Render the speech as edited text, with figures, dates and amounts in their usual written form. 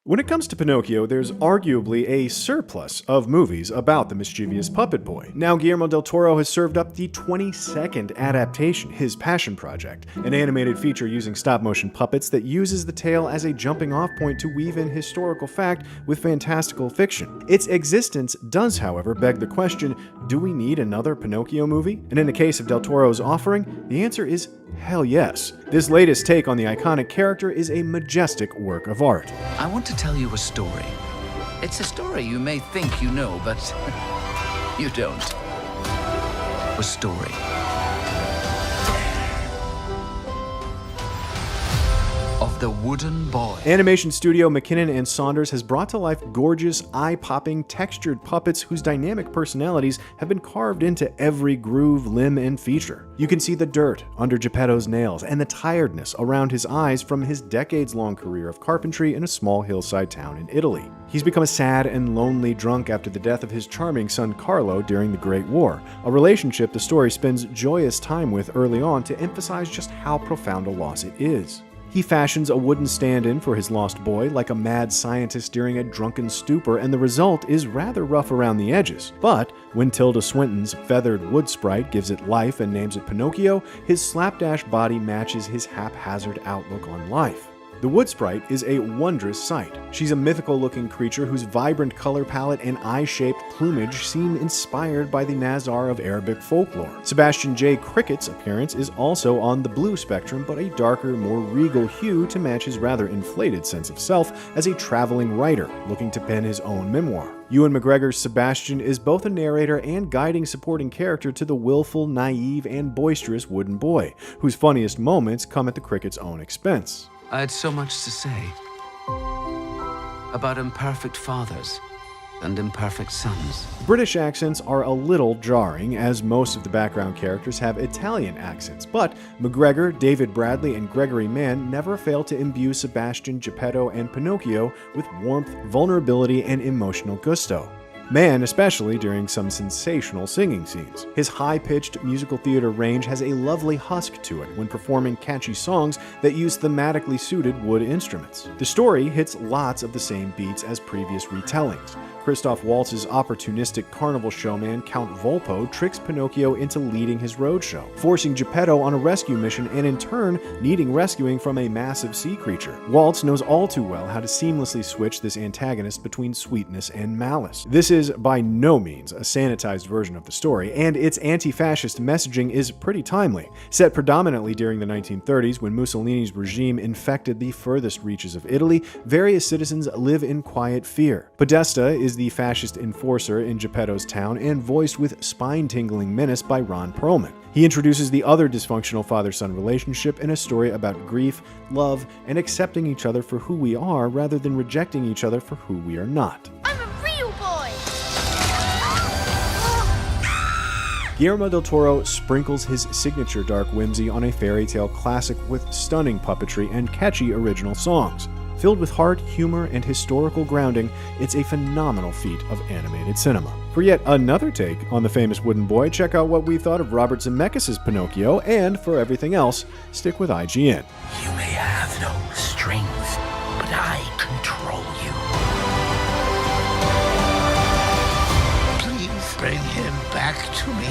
When it comes to Pinocchio, there's arguably a surplus of movies about the mischievous puppet boy. Now, Guillermo del Toro has served up the 22nd adaptation, his passion project, an animated feature using stop-motion puppets that uses the tale as a jumping-off point to weave in historical fact with fantastical fiction. Its existence does, however, beg the question, do we need another Pinocchio movie? And in the case of del Toro's offering, the answer is hell yes. This latest take on the iconic character is a majestic work of art. I want to tell you a story. It's a story you may think you know, but you don't. A story of the wooden boy. Animation studio McKinnon and Saunders has brought to life gorgeous, eye-popping, textured puppets whose dynamic personalities have been carved into every groove, limb, and feature. You can see the dirt under Geppetto's nails and the tiredness around his eyes from his decades-long career of carpentry in a small hillside town in Italy. He's become a sad and lonely drunk after the death of his charming son Carlo during the Great War, a relationship the story spends joyous time with early on to emphasize just how profound a loss it is. He fashions a wooden stand-in for his lost boy like a mad scientist during a drunken stupor, and the result is rather rough around the edges. But when Tilda Swinton's feathered wood sprite gives it life and names it Pinocchio, his slapdash body matches his haphazard outlook on life. The wood sprite is a wondrous sight. She's a mythical-looking creature whose vibrant color palette and eye-shaped plumage seem inspired by the Nazar of Arabic folklore. Sebastian J. Cricket's appearance is also on the blue spectrum, but a darker, more regal hue to match his rather inflated sense of self as a traveling writer looking to pen his own memoir. Ewan McGregor's Sebastian is both a narrator and guiding supporting character to the willful, naive, and boisterous wooden boy, whose funniest moments come at the Cricket's own expense. I had so much to say about imperfect fathers and imperfect sons. British accents are a little jarring, as most of the background characters have Italian accents, but McGregor, David Bradley, and Gregory Mann never fail to imbue Sebastian, Geppetto, and Pinocchio with warmth, vulnerability, and emotional gusto. Mann especially during some sensational singing scenes. His high-pitched musical theater range has a lovely husk to it when performing catchy songs that use thematically suited wood instruments. The story hits lots of the same beats as previous retellings. Christoph Waltz's opportunistic carnival showman Count Volpo tricks Pinocchio into leading his roadshow, forcing Geppetto on a rescue mission and in turn needing rescuing from a massive sea creature. Waltz knows all too well how to seamlessly switch this antagonist between sweetness and malice. This is by no means a sanitized version of the story, and its anti-fascist messaging is pretty timely. Set predominantly during the 1930s when Mussolini's regime infected the furthest reaches of Italy, various citizens live in quiet fear. Podesta is the fascist enforcer in Geppetto's town and voiced with spine-tingling menace by Ron Perlman. He introduces the other dysfunctional father-son relationship in a story about grief, love, and accepting each other for who we are rather than rejecting each other for who we are not. I'm a real boy! Guillermo del Toro sprinkles his signature dark whimsy on a fairy tale classic with stunning puppetry and catchy original songs. Filled with heart, humor, and historical grounding, it's a phenomenal feat of animated cinema. For yet another take on the famous wooden boy, check out what we thought of Robert Zemeckis' Pinocchio, and for everything else, stick with IGN. You may have no strings, but I control you. Please bring him back to me.